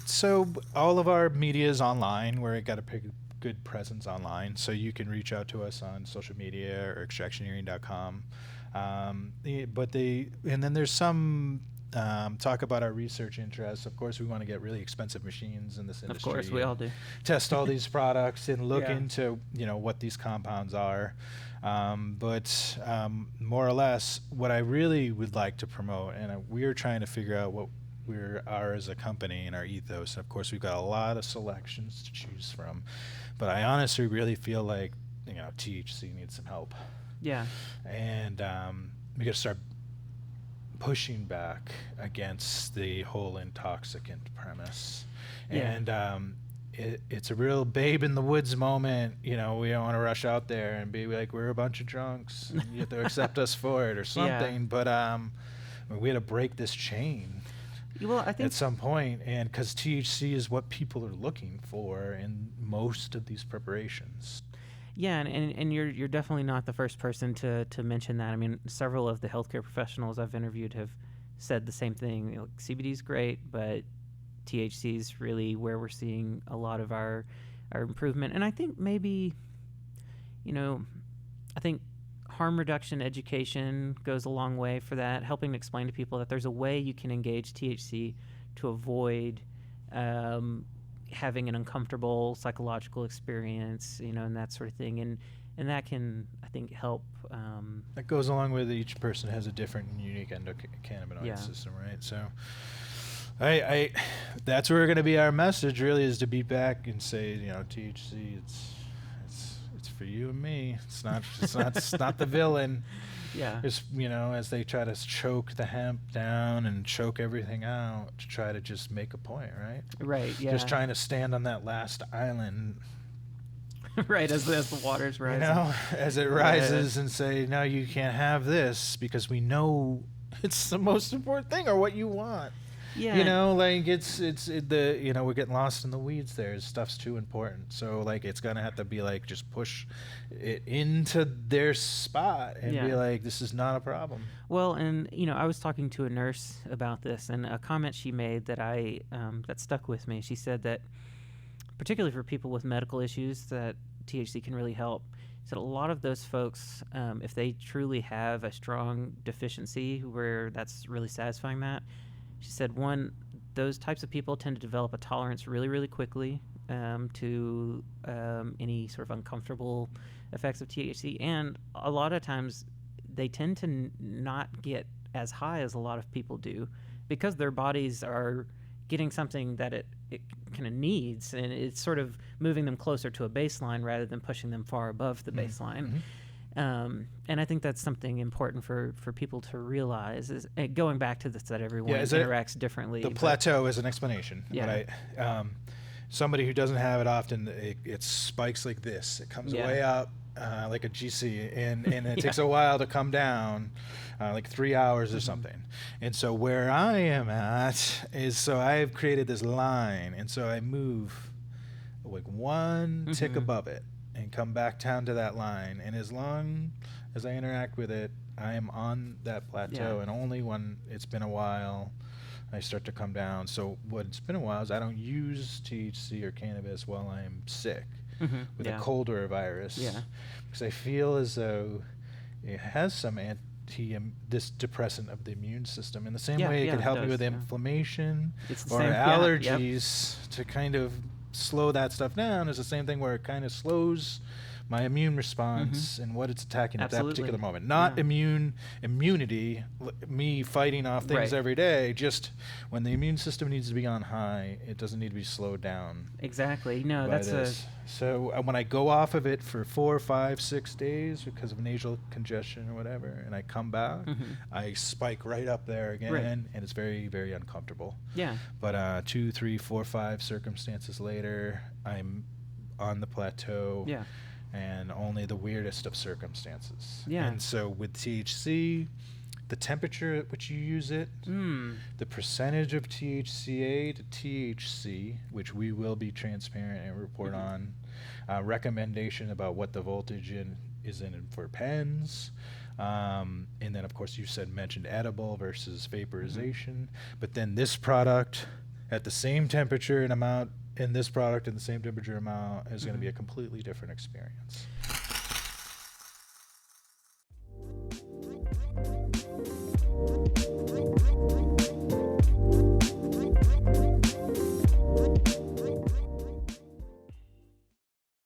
So all of our media is online. We're got a pretty good presence online, so you can reach out to us on social media or extractioneering.com. And then there's some talk about our research interests. Of course, we want to get really expensive machines in this Of industry. course, we all do. Test all these products and look Yeah. into what these compounds are. But more or less, what I really would like to promote, and we're trying to figure out what we are as a company and our ethos. And of course, we've got a lot of selections to choose from, but I honestly really feel like THC needs some help, Yeah. and we got to start pushing back against the whole intoxicant premise. Yeah. And it's a real babe in the woods moment. We don't want to rush out there and be like, we're a bunch of drunks and you have to accept us for it or something. But we had to break this chain Well, I think at some point, and because THC is what people are looking for in most of these preparations. Yeah, and you're definitely not the first person to mention that. I mean, several of the healthcare professionals I've interviewed have said the same thing. CBD is great, but THC is really where we're seeing a lot of our improvement. And I think maybe, I think harm reduction education goes a long way for that, helping to explain to people that there's a way you can engage THC to avoid having an uncomfortable psychological experience, and that sort of thing. And that can, I think, help. That goes along with each person has a different and unique endocannabinoid Yeah. system, right? So I that's where we're going to be our message really, is to be back and say, THC, it's for you and me. It's not the villain. Yeah. Just, as they try to choke the hemp down and choke everything out to try to just make a point, right? Right, yeah. Just trying to stand on that last island, right, as the water's rising. as it rises, and say, no, you can't have this because we know it's the most important thing, or what you want. Yeah. We're getting lost in the weeds there. Stuff's too important. So it's gonna have to be just push it into their spot and be like, this is not a problem. Well, and I was talking to a nurse about this, and a comment she made that that stuck with me. She said that, particularly for people with medical issues, that THC can really help. She said a lot of those folks, if they truly have a strong deficiency where that's really satisfying that, she said, one, those types of people tend to develop a tolerance really, really quickly to any sort of uncomfortable effects of THC. And a lot of times they tend to not get as high as a lot of people do because their bodies are getting something that it kind of needs, and it's sort of moving them closer to a baseline rather than pushing them far above the baseline. Mm-hmm. And I think that's something important for people to realize, is going back to this, that everyone Yeah, interacts differently. The plateau is an explanation. Yeah. Somebody who doesn't have it often, it spikes like this. It comes way up like a GC, and it takes a while to come down, like 3 hours or something. And so where I am at is, so I've created this line, and so I move like one tick above it and come back down to that line, and as long as I interact with it, I am on that plateau, and only when it's been a while I start to come down. So what's been a while is I don't use THC or cannabis while I'm sick with a cold or a virus, because I feel as though it has some this depressant of the immune system in the same way it could help me with inflammation or allergies to kind of slow that stuff down. Is the same thing where it kind of slows my immune response and what it's attacking at that particular moment. Not immunity, me fighting off things every day. Just when the immune system needs to be on high, it doesn't need to be slowed down. Exactly. No, that's So when I go off of it for 4, 5, 6 days because of nasal congestion or whatever, and I come back, I spike right up there again, and it's very, very uncomfortable. Yeah. But 2, 3, 4, 5 circumstances later, I'm on the plateau. Yeah. And only the weirdest of circumstances. Yeah. And so with THC, the temperature at which you use it, the percentage of THCA to THC, which we will be transparent and report on, recommendation about what the voltage is in for pens, and then of course you mentioned edible versus vaporization, but then this product at the same temperature and amount in this product and the same temperature amount is going to be a completely different experience.